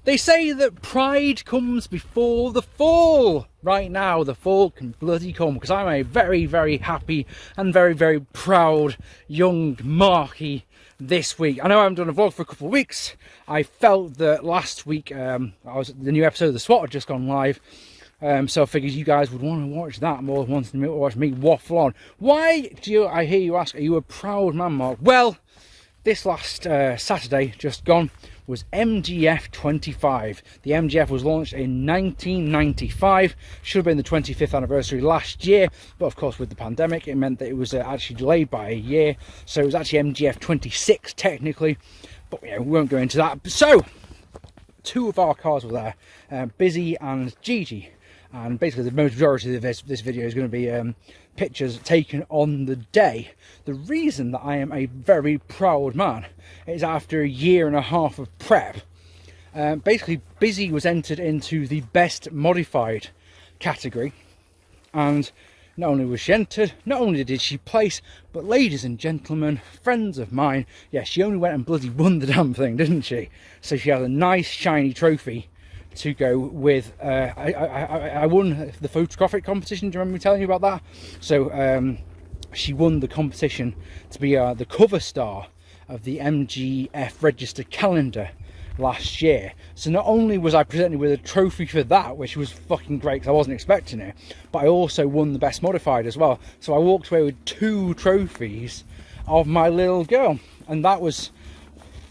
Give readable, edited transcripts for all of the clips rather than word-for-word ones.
They say that pride comes before the fall. Right now, the fall can bloody come, because I'm a very, very happy and very, very proud young Marky this week. I know I haven't done a vlog for a couple of weeks. I felt that last week, the new episode of The SWAT had just gone live. So I figured you guys would want to watch that more than wanting to watch me waffle on. Why do you, I hear you ask, are you a proud man, Mark? Well, this last Saturday, just gone, was MGF 25. The MGF was launched in 1995. Should have been the 25th anniversary last year, but of course with the pandemic it meant that it was actually delayed by a year. So it was actually MGF 26 technically, but yeah, we won't go into that. So two of our cars were there, Bizzie and Gigi. And basically the majority of this video is going to be pictures taken on the day. The reason that I am a very proud man is after a year and a half of prep. Basically, Bizzie was entered into the best modified category, and not only was she entered, not only did she place, but ladies and gentlemen, friends of mine, yeah, she only went and bloody won the damn thing, didn't she? So she had a nice shiny trophy to go with. I won the photographic competition. Do you remember me telling you about that? So she won the competition to be the cover star of the MGF register calendar last year. So not only was I presented with a trophy for that, which was fucking great because I wasn't expecting it, but I also won the best modified as well. So I walked away with 2 trophies of my little girl, and that was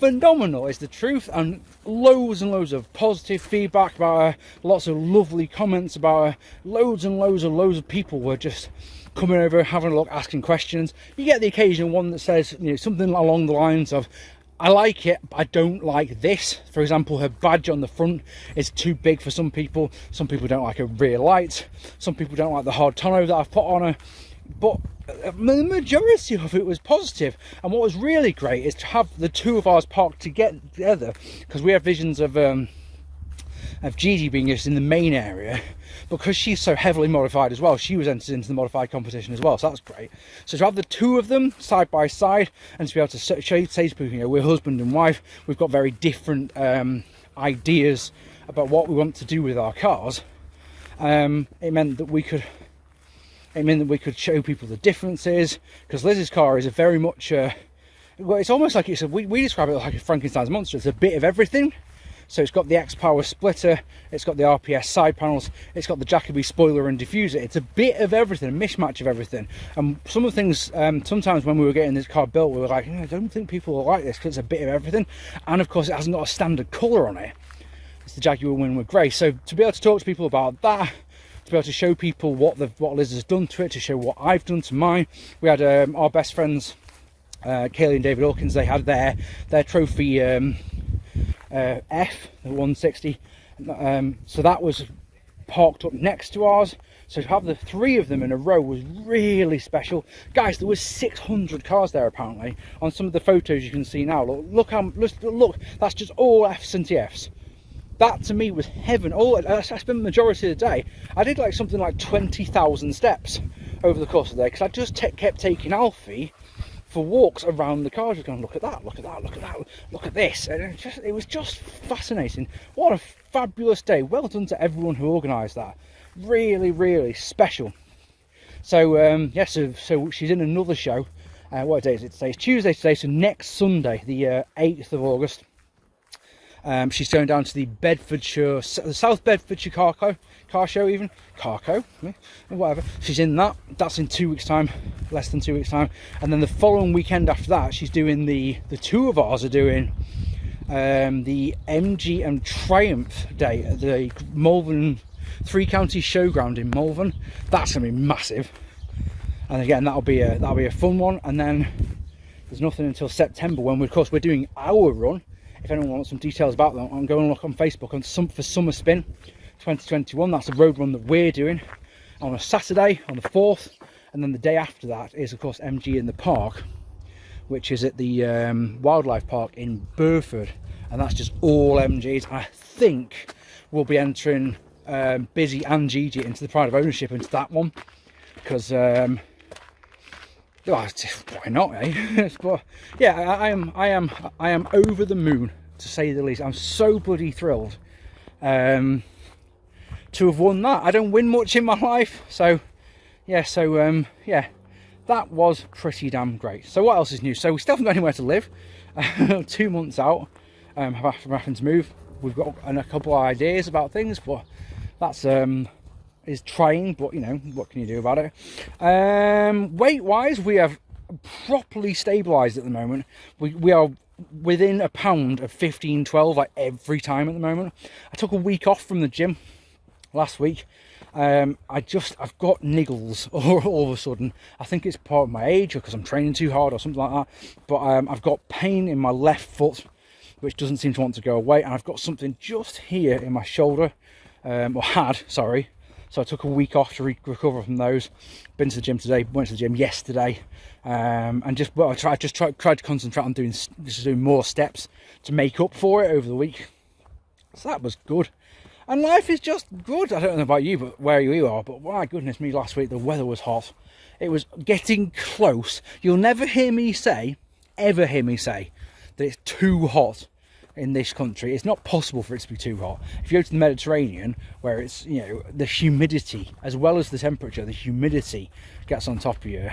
phenomenal, is the truth. And loads of positive feedback about her, lots of lovely comments about her, loads of people were just coming over, having a look, asking questions. You get the occasional one that says, you know, something along the lines of, I like it, but I don't like this. For example, her badge on the front is too big for some people don't like her rear lights, some people don't like the hard tonneau that I've put on her, but the majority of it was positive. And what was really great is to have the two of ours parked together, because we have visions of Gigi being just in the main area, because she's so heavily modified as well. She was entered into the modified competition as well, so that's great. So to have the two of them side by side, and to be able to say to people, you know, we're husband and wife, we've got very different ideas about what we want to do with our cars. It meant that we could show people the differences, because Liz's car is a very much well, it's almost like we describe it like a Frankenstein's monster. It's a bit of everything. So it's got the X-Power splitter, it's got the RPS side panels, it's got the Jacoby spoiler and diffuser. It's a bit of everything, a mishmash of everything. And some of the things, sometimes when we were getting this car built, we were like, I don't think people will like this because it's a bit of everything. And of course it hasn't got a standard colour on it. It's the Jaguar Winwood Grey. So to be able to talk to people about that, to be able to show people what Liz has done to it, to show what I've done to mine. We had our best friends, Kaylee and David Hawkins, they had their trophy F, the 160, so that was parked up next to ours. So to have the 3 of them in a row was really special. Guys, there was 600 cars there apparently. On some of the photos you can see now, look, that's just all Fs and TFs. That to me was heaven. I spent the majority of the day, I did like something like 20,000 steps over the course of the day, because I just kept taking Alfie for walks around the car, just going, look at that, look at that, look at that, look at this. And it was just fascinating. What a fabulous day. Well done to everyone who organised that. Really special. So yeah, so she's in another show. What day is it today? It's Tuesday today, so next Sunday, the 8th of August, she's going down to the South Bedfordshire car show, even Carco, whatever. She's in that. That's in 2 weeks' time, less than 2 weeks' time. And then the following weekend after that, she's doing the two of ours are doing the MG and Triumph Day at the Malvern 3 County Showground in Malvern. That's gonna be massive. And again, that'll be a fun one. And then there's nothing until September, when of course we're doing our run. If anyone wants some details about that, I'm going to look on Facebook for Summer Spin 2021. That's a road run that we're doing on a Saturday on the 4th, and then the day after that is of course MG in the Park, which is at the Wildlife Park in Burford, and that's just all MGs. I think we'll be entering Bizzie and Gigi into the pride of ownership into that one, because well, why not, eh? But yeah, I am over the moon to say the least. I'm so bloody thrilled to have won that. I don't win much in my life, so yeah, that was pretty damn great. So what else is new? So we still haven't got anywhere to live. 2 months out from having to move. We've got a couple of ideas about things, but that's is trying, but you know, what can you do about it? Weight wise, we have properly stabilized at the moment. We are within a pound of 15-12 like every time at the moment. I took a week off from the gym last week. I've got niggles all of a sudden. I think it's part of my age, or because I'm training too hard or something like that, but I've got pain in my left foot which doesn't seem to want to go away, and I've got something just here in my shoulder, or had, sorry. So I took a week off to recover from those. Been to the gym today, went to the gym yesterday, and I tried to concentrate on doing more steps to make up for it over the week. So that was good. And life is just good. I don't know about you, but where you are, but my goodness me, last week the weather was hot. It was getting close. You'll never hear me say, ever hear me say, that it's too hot in this country. It's not possible for it to be too hot. If you go to the Mediterranean, where it's, you know, the humidity as well as the temperature, the humidity gets on top of you.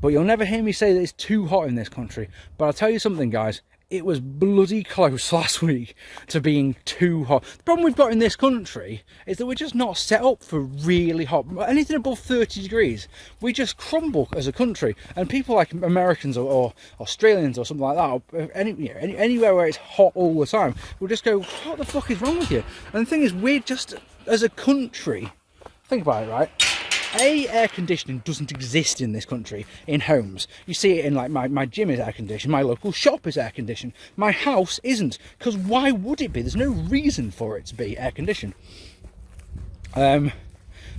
But you'll never hear me say that it's too hot in this country. But I'll tell you something, guys, it was bloody close last week to being too hot. The problem we've got in this country is that we're just not set up for really hot. Anything above 30 degrees, we just crumble as a country. And people like Americans or Australians or something like that, or anywhere where it's hot all the time, will just go, what the fuck is wrong with you? And the thing is, we're just, as a country, think about it, right? Air conditioning doesn't exist in this country in homes. You see it in, like, my gym is air conditioned, my local shop is air conditioned, my house isn't, because why would it be? There's no reason for it to be air conditioned.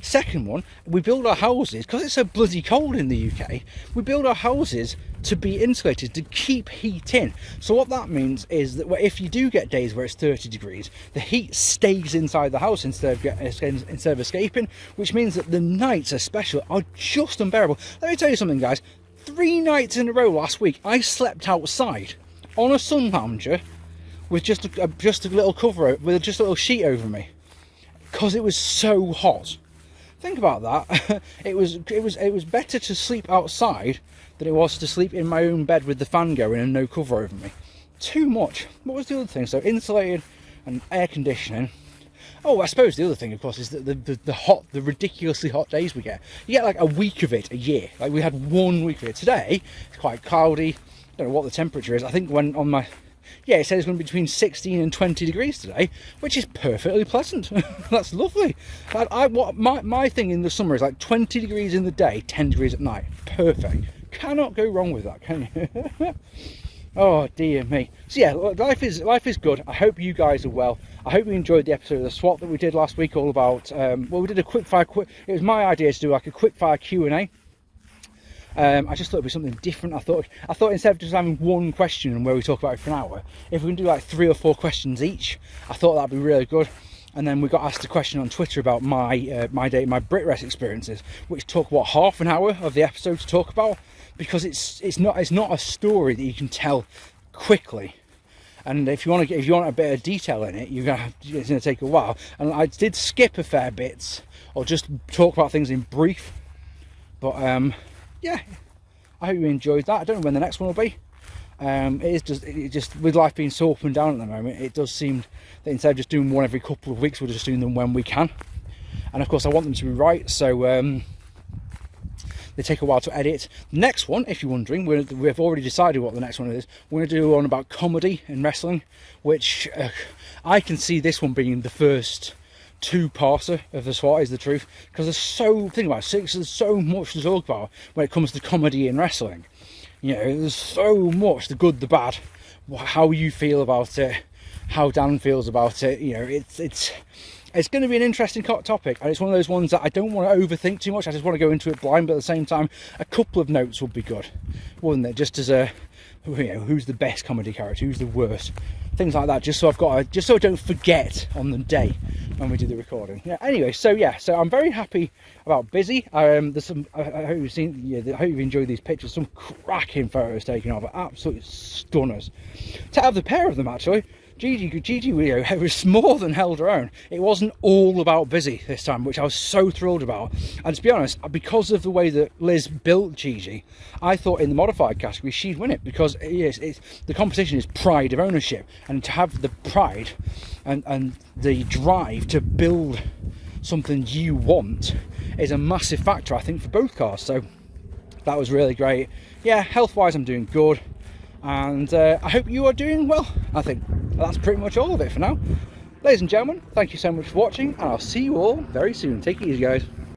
Second one, we build our houses, because it's so bloody cold in the UK, we build our houses to be insulated, to keep heat in. So what that means is that if you do get days where it's 30 degrees, the heat stays inside the house instead of escaping, which means that the nights especially are just unbearable. Let me tell you something, guys. 3 nights in a row last week, I slept outside on a sun lounger with just a little cover, with just a little sheet over me, because it was so hot. Think about that. It was better to sleep outside than it was to sleep in my own bed with the fan going and no cover over me. Too much. What was the other thing? So insulated and air conditioning. Oh, I suppose the other thing, of course, is that the ridiculously hot days we get. You get like a week of it a year. Like we had 1 week of it. Today it's quite cloudy. Don't know what the temperature is. I think when on my it says it's going to be between 16 and 20 degrees today, which is perfectly pleasant. That's lovely. My thing in the summer is like 20 degrees in the day, 10 degrees at night. Perfect. Cannot go wrong with that, can you? Oh dear me. So yeah, life is good. I hope you guys are well. I hope you enjoyed the episode of the SWAT that we did last week, all about we did a it was my idea to do like a quick fire Q&A. I just thought it'd be something different. I thought instead of just having one question where we talk about it for an hour, if we can do like 3 or 4 questions each, I thought that'd be really good. And then we got asked a question on Twitter about my BritRest experiences, which took half an hour of the episode to talk about, because it's not a story that you can tell quickly. And if you want a bit of detail in it, it's going to take a while. And I did skip a fair bits, or just talk about things in brief. But yeah, I hope you enjoyed that. I don't know when the next one will be. It just with life being so up and down at the moment, it does seem that instead of just doing one every couple of weeks, we're just doing them when we can. And of course, I want them to be right, so they take a while to edit. The next one, if you're wondering, we've already decided what the next one is. We're going to do one about comedy in wrestling, which I can see this one being the first 2-parter of the SWAT is the truth, because there's so much to talk about when it comes to comedy in wrestling. You know, there's so much, the good, the bad, how you feel about it, how Dan feels about it. You know, it's going to be an interesting topic, and it's one of those ones that I don't want to overthink too much. I just want to go into it blind, but at the same time, a couple of notes would be good, wouldn't it? Just as who's the best comedy character, who's the worst, things like that, just so I don't forget on the day when we do the recording. Yeah. Anyway, so I'm very happy about Bizzie. There's some. I hope you've seen. Yeah, I hope you've enjoyed these pictures. Some cracking photos taken of it. Absolutely stunners. To have the pair of them actually. Gigi, you know, it was more than held her own. It wasn't all about Bizzie this time, which I was so thrilled about. And to be honest, because of the way that Liz built Gigi, I thought in the modified category she'd win it, because it's the competition is pride of ownership, and to have the pride and the drive to build something you want is a massive factor, I think, for both cars. So that was really great. Yeah, health wise I'm doing good, and I hope you are doing well. I think that's pretty much all of it for now. Ladies and gentlemen, thank you so much for watching, and I'll see you all very soon. Take it easy, guys.